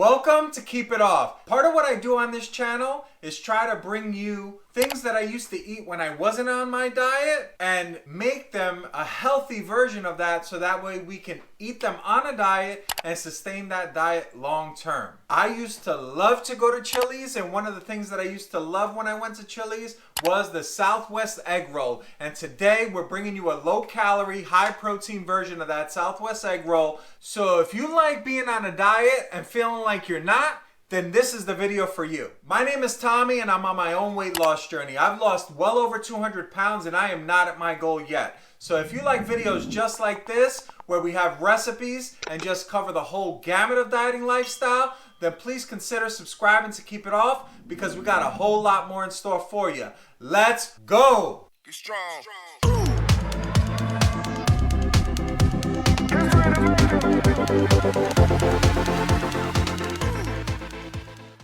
Welcome to Keep It Off. Part of what I do on this channel is try to bring you things that I used to eat when I wasn't on my diet and make them a healthy version of that so that way we can eat them on a diet and sustain that diet long term. I used to love to go to Chili's, and one of the things that I used to love when I went to Chili's was the Southwest Egg Roll. And today we're bringing you a low-calorie, high-protein version of that Southwest Egg Roll. So if you like being on a diet and feeling like you're not, then this is the video for you. My name is Tommy and I'm on my own weight loss journey. I've lost well over 200 pounds and I am not at my goal yet. So if you like videos just like this, where we have recipes and just cover the whole gamut of dieting lifestyle, then please consider subscribing to Keep It Off because we got a whole lot more in store for you. Let's go! Be strong.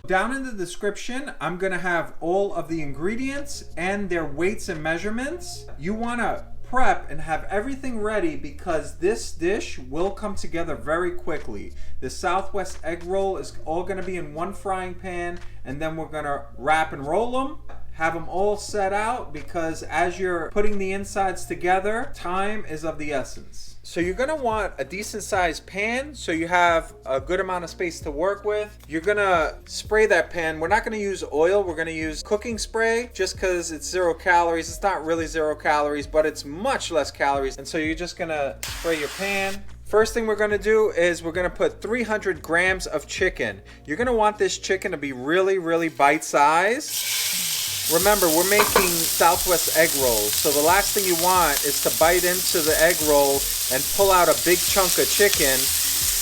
Down in the description, I'm gonna have all of the ingredients and their weights and measurements. You wanna prep and have everything ready because this dish will come together very quickly. The Southwest Egg Roll is all gonna be in one frying pan, and then we're gonna wrap and roll them. Have them all set out because as you're putting the insides together, time is of the essence. So you're gonna want a decent sized pan so you have a good amount of space to work with. You're gonna spray that pan. We're not gonna use oil, we're gonna use cooking spray just because it's 0 calories. It's not really 0 calories, but it's much less calories. And so you're just gonna spray your pan. First thing we're gonna do is we're gonna put 300 grams of chicken. You're gonna want this chicken to be really bite-sized. Remember, we're making Southwest egg rolls, so the last thing you want is to bite into the egg roll and pull out a big chunk of chicken,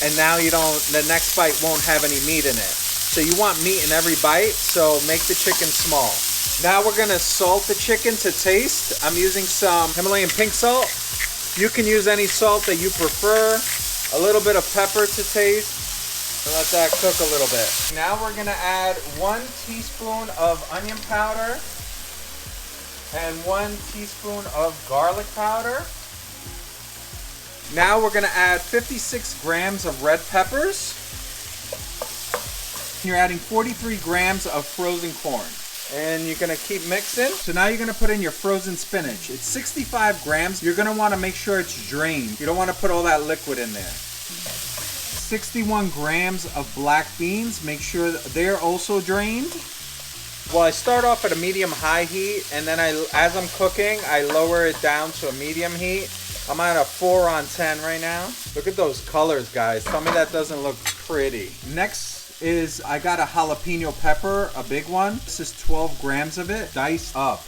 and now the next bite won't have any meat in it. So you want meat in every bite, so make the chicken small. Now we're gonna salt the chicken to taste. I'm using some Himalayan pink salt. You can use any salt that you prefer. A little bit of pepper to taste. And let that cook a little bit. Now we're gonna add 1 teaspoon of onion powder and 1 teaspoon of garlic powder. Now we're gonna add 56 grams of red peppers. You're adding 43 grams of frozen corn. And you're gonna keep mixing. So now you're gonna put in your frozen spinach. It's 65 grams. You're gonna wanna make sure it's drained. You don't wanna put all that liquid in there. 61 grams of black beans. Make sure they're also drained. Well, I start off at a medium-high heat, and then as I'm cooking, I lower it down to a medium heat. I'm at a 4 on 10 right now. Look at those colors, guys. Tell me that doesn't look pretty. Next is I got a jalapeno pepper, a big one. This is 12 grams of it, diced up.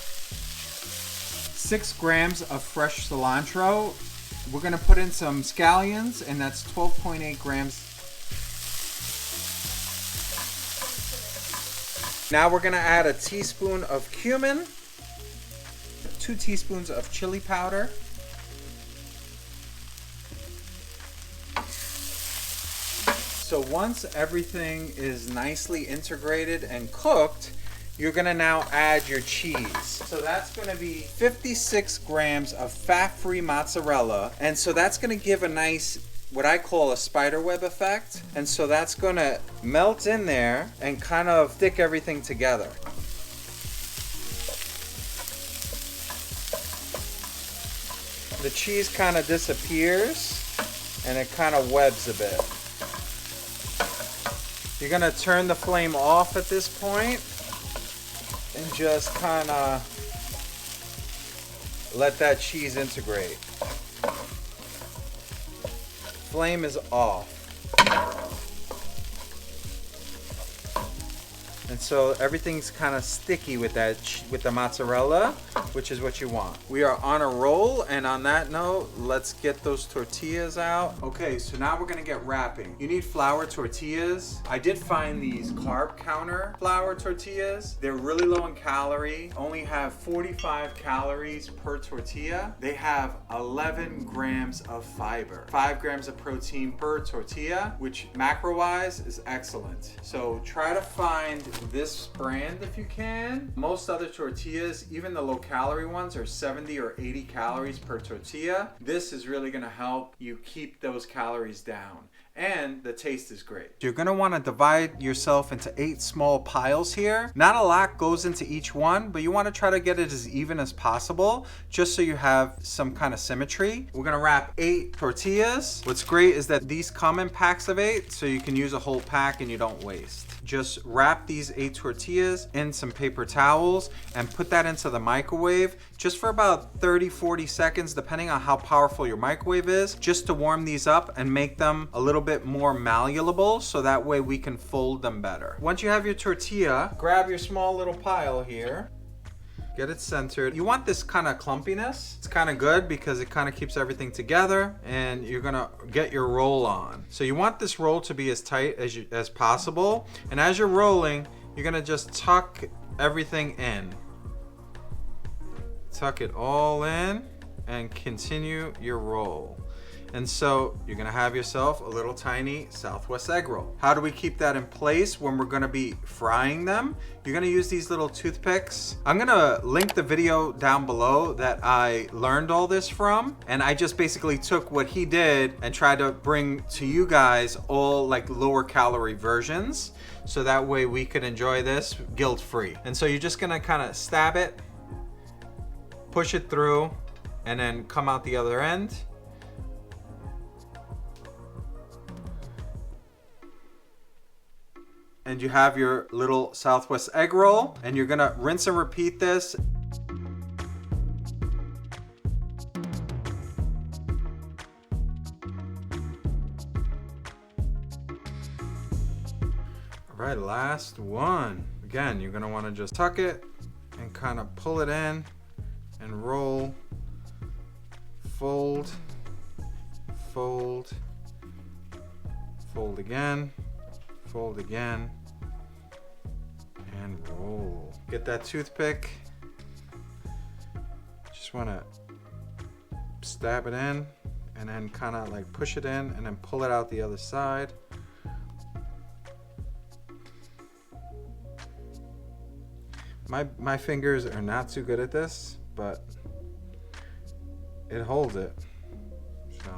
6 grams of fresh cilantro. We're gonna put in some scallions, and that's 12.8 grams. Now we're gonna add a teaspoon of cumin, 2 teaspoons of chili powder, so once everything is nicely integrated and cooked, you're gonna now add your cheese. So that's gonna be 56 grams of fat-free mozzarella. And so that's gonna give a nice, what I call a spiderweb effect. And so that's gonna melt in there and kind of stick everything together. The cheese kind of disappears and it kind of webs a bit. You're gonna turn the flame off at this point and just kind of let that cheese integrate. Flame is off. And so everything's kind of sticky with with the mozzarella, which is what you want. We are on a roll, and on that note, let's get those tortillas out. Okay, so now we're gonna get wrapping. You need flour tortillas. I did find these carb counter flour tortillas. They're really low in calorie, only have 45 calories per tortilla. They have 11 grams of fiber, 5 grams of protein per tortilla, which macro-wise is excellent. So try to find this brand if you can. Most other tortillas, even the low-calorie ones, are 70 or 80 calories per tortilla. This is really gonna help you keep those calories down. and the taste is great. You're gonna wanna divide yourself into 8 small piles here. Not a lot goes into each one, but you wanna try to get it as even as possible, just so you have some kind of symmetry. We're gonna wrap 8 tortillas. What's great is that these come in packs of 8, so you can use a whole pack and you don't waste. Just wrap these 8 tortillas in some paper towels and put that into the microwave just for about 30-40 seconds, depending on how powerful your microwave is, just to warm these up and make them a little bit more malleable, so that way we can fold them better. Once you have your tortilla, grab your small little pile here. Get it centered. You want this kind of clumpiness. It's kind of good because it kind of keeps everything together, and you're gonna get your roll on. So you want this roll to be as tight as possible. And as you're rolling, you're gonna just tuck everything in. Tuck it all in and continue your roll. And so you're gonna have yourself a little tiny Southwest egg roll. How do we keep that in place when we're gonna be frying them? You're gonna use these little toothpicks. I'm gonna link the video down below that I learned all this from. And I just basically took what he did and tried to bring to you guys all like lower calorie versions. So that way we could enjoy this guilt-free. And so you're just gonna kind of stab it, push it through, and then come out the other end. And you have your little Southwest egg roll, and you're gonna rinse and repeat this. All right, last one. Again, you're gonna wanna just tuck it and kind of pull it in and roll, fold, fold, fold again, fold again, and roll. Get that toothpick. Just want to stab it in and then kind of like push it in and then pull it out the other side. My fingers are not too good at this, but it holds it. So.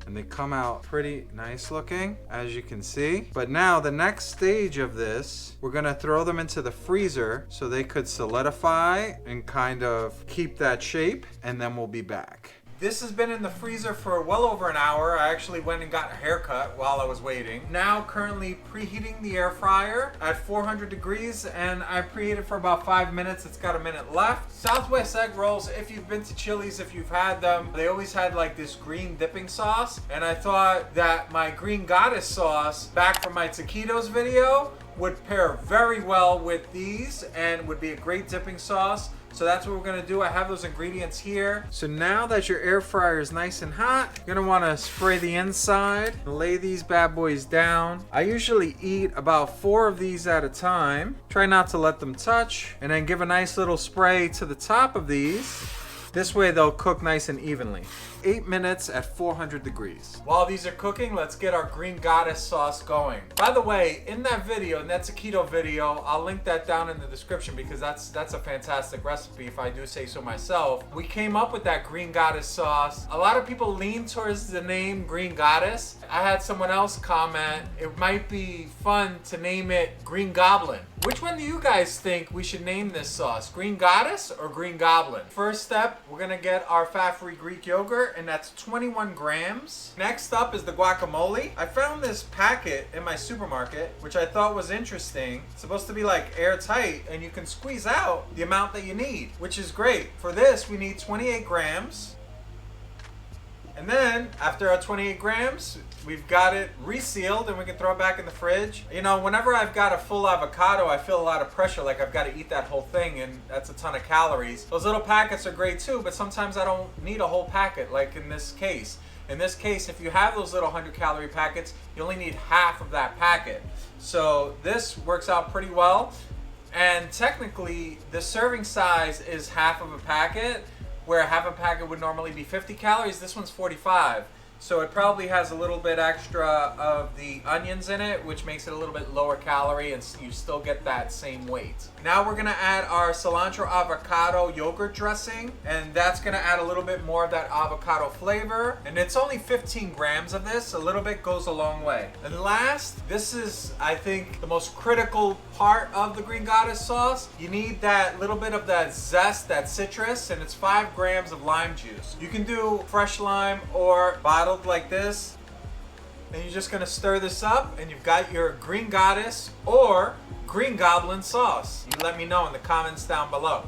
And they come out pretty nice looking, as you can see. But now the next stage of this, we're gonna throw them into the freezer so they could solidify and kind of keep that shape, and then we'll be back. This has been in the freezer for well over an hour. I actually went and got a haircut while I was waiting. Now currently preheating the air fryer at 400 degrees, and I preheated for about 5 minutes. It's got a minute left. Southwest egg rolls, if you've been to Chili's, if you've had them, they always had like this green dipping sauce. And I thought that my green goddess sauce back from my taquitos video would pair very well with these and would be a great dipping sauce. So that's what we're gonna do. I have those ingredients here. So now that your air fryer is nice and hot, you're gonna wanna spray the inside, lay these bad boys down. I usually eat about 4 of these at a time. Try not to let them touch, and then give a nice little spray to the top of these. This way they'll cook nice and evenly. 8 minutes at 400 degrees. While these are cooking, let's get our green goddess sauce going. By the way, in that video, in that taquito video, I'll link that down in the description because that's a fantastic recipe if I do say so myself. We came up with that green goddess sauce. A lot of people lean towards the name green goddess. I had someone else comment, it might be fun to name it green goblin. Which one do you guys think we should name this sauce? Green goddess or green goblin? First step, we're gonna get our fat-free Greek yogurt, and that's 21 grams. Next up is the guacamole. I found this packet in my supermarket, which I thought was interesting. It's supposed to be like airtight, and you can squeeze out the amount that you need, which is great. For this, we need 28 grams. And then, after our 28 grams, we've got it resealed and we can throw it back in the fridge. You know, whenever I've got a full avocado, I feel a lot of pressure, like I've got to eat that whole thing, and that's a ton of calories. Those little packets are great too, but sometimes I don't need a whole packet, like in this case. In this case, if you have those little 100-calorie packets, you only need half of that packet. So this works out pretty well. And technically, the serving size is half of a packet, where half a packet would normally be 50 calories. This one's 45. So it probably has a little bit extra of the onions in it, which makes it a little bit lower calorie, and you still get that same weight. Now we're gonna add our cilantro avocado yogurt dressing, and that's gonna add a little bit more of that avocado flavor. And it's only 15 grams of this. A little bit goes a long way. And last, this is, I think, the most critical part of the Green Goddess sauce. You need that little bit of that zest, that citrus, and it's 5 grams of lime juice. You can do fresh lime or bottled like this. And you're just gonna stir this up, and you've got your Green Goddess or Green Goblin sauce. You let me know in the comments down below.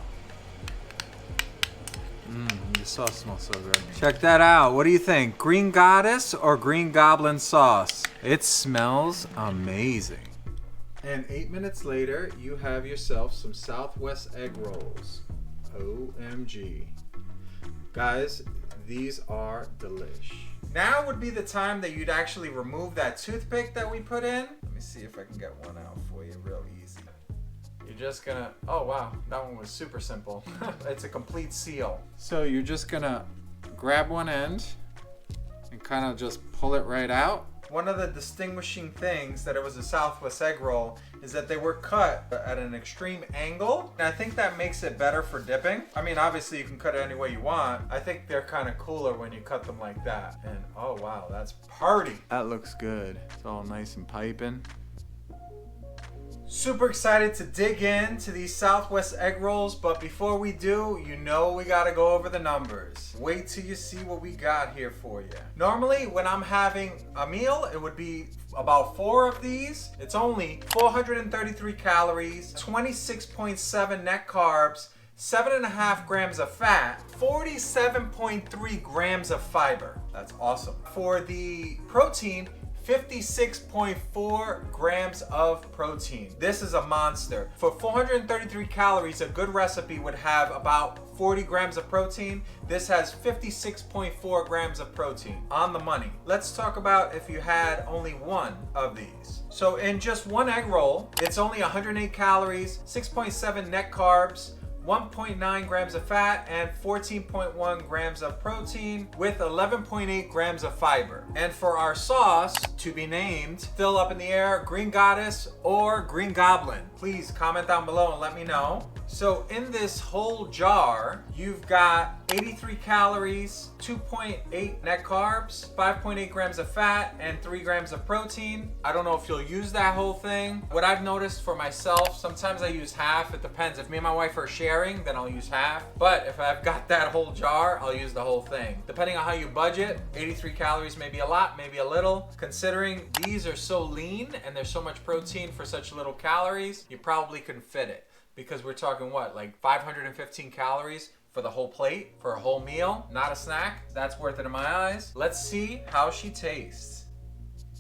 The sauce smells so good. Check that out. What do you think? Green Goddess or Green Goblin sauce? It smells amazing. And 8 minutes later, you have yourself some Southwest Egg Rolls. OMG. Guys, these are delish. Now would be the time that you'd actually remove that toothpick that we put in. Let me see if I can get one out for you real easy. You're just gonna, oh wow, that one was super simple. It's a complete seal. So you're just gonna grab one end and kind of just pull it right out. One of the distinguishing things that it was a Southwest egg roll is that they were cut at an extreme angle. And I think that makes it better for dipping. I mean, obviously you can cut it any way you want. I think they're kind of cooler when you cut them like that. And oh wow, that's party. That looks good. It's all nice and piping. Super excited to dig into these Southwest egg rolls, but before we do, you know we gotta go over the numbers. Wait till you see what we got here for you. Normally, when I'm having a meal, it would be about 4 of these. It's only 433 calories, 26.7 net carbs, 7.5 grams of fat, 47.3 grams of fiber. That's awesome. For the protein, 56.4 grams of protein. This is a monster. For 433 calories, a good recipe would have about 40 grams of protein. This has 56.4 grams of protein. On the money. Let's talk about if you had only one of these. So in just one egg roll, it's only 108 calories, 6.7 net carbs, 1.9 grams of fat, and 14.1 grams of protein with 11.8 grams of fiber. And for our sauce, to be named, still up in the air, Green Goddess or Green Goblin. Please comment down below and let me know. So in this whole jar, you've got 83 calories, 2.8 net carbs, 5.8 grams of fat, and 3 grams of protein. I don't know if you'll use that whole thing. What I've noticed for myself, sometimes I use half. It depends. If me and my wife are sharing, then I'll use half. But if I've got that whole jar, I'll use the whole thing. Depending on how you budget, 83 calories may be a lot, maybe a little. Considering these are so lean and there's so much protein for such little calories, you probably can fit it. Because we're talking what, like 515 calories for the whole plate, for a whole meal, not a snack. That's worth it in my eyes. Let's see how she tastes.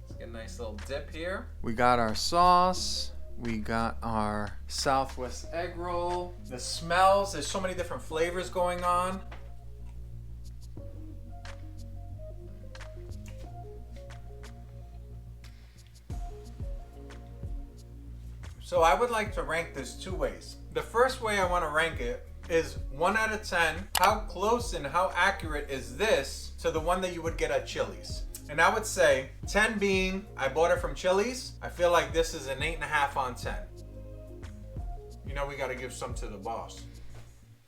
Let's get a nice little dip here. We got our sauce. We got our Southwest egg roll. The smells, there's so many different flavors going on. So I would like to rank this 2 ways. The first way I want to rank it is 1 out of 10. How close and how accurate is this to the one that you would get at Chili's? And I would say 10 being, I bought it from Chili's. I feel like this is an 8.5 on 10. You know, we got to give some to the boss.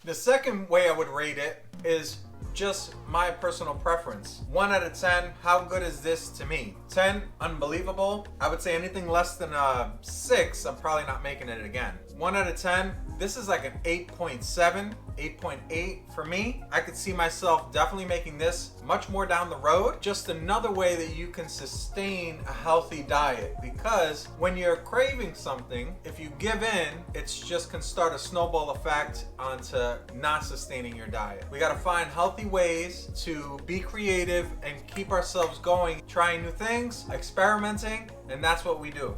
The second way I would rate it is just my personal preference. 1 out of 10, how good is this to me? 10, unbelievable. I would say anything less than a 6, I'm probably not making it again. 1 out of 10, this is like an 8.7, 8.8 for me. I could see myself definitely making this much more down the road. Just another way that you can sustain a healthy diet, because when you're craving something, if you give in, it's just can start a snowball effect onto not sustaining your diet. We gotta find healthy ways to be creative and keep ourselves going, trying new things, experimenting, and that's what we do.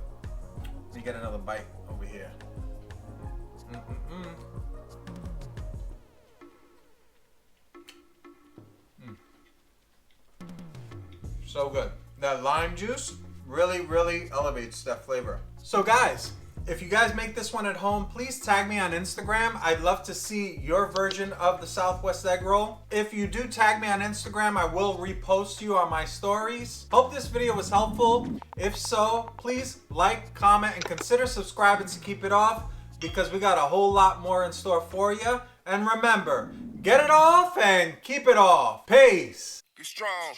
Let me get another bite over here. So good. That lime juice really elevates that flavor. So guys, If you guys make this one at home, please tag me on Instagram. I'd love to see your version of the Southwest egg roll. If you do tag me on Instagram, I will repost you on my stories. Hope this video was helpful. If so, please like, comment, and consider subscribing to keep it off, because we got a whole lot more in store for you. And remember, get it off and keep it off. Peace. Be strong.